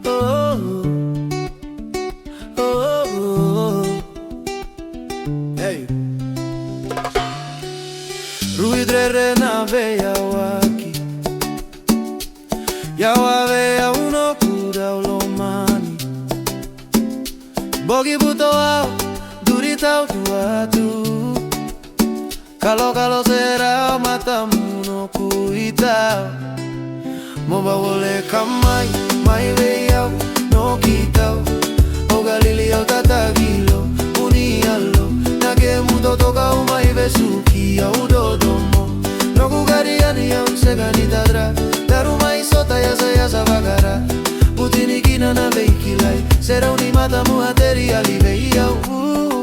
oh, oh, oh. Hey. Ruidre na veya waki yawa veya uno kura ulomani bogi buto au durita utuatu Kalo será matamu no kuita Moba wole kamai mai veiau no kitau O galileo tatagilo unialo Nage mundo toka umai vesuki au dodomo No kugariani au segani tadra Darumai sota yasa bagara Putini kina na veikilai Será unimata muhateri aliveiau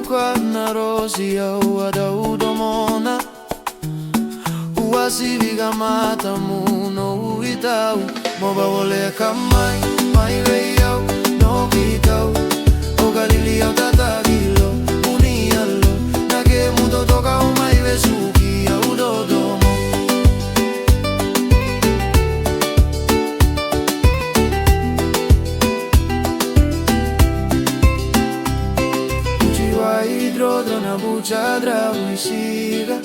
Kana rosi au adaudomona Uasiviga matamu no uitau Moba wole kamai mai veiau no kitau O galileo tatagilo unialo Nage mundo toka umai vesuki au dodomo Hidrodrona buchadra uisiga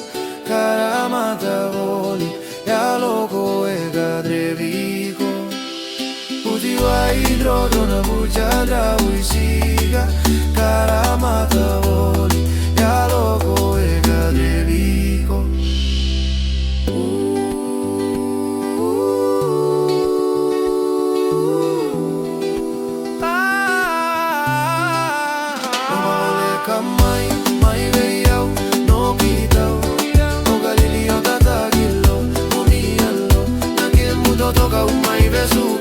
Karamata voli Ya loco ega drevico Utiwa hidrodrona buchadra uisiga Karamata voli Ya loco ega drevico Kamai, mai veiau, no kitau O galileo tatagilo, unialo Nage mundo toka umai vesu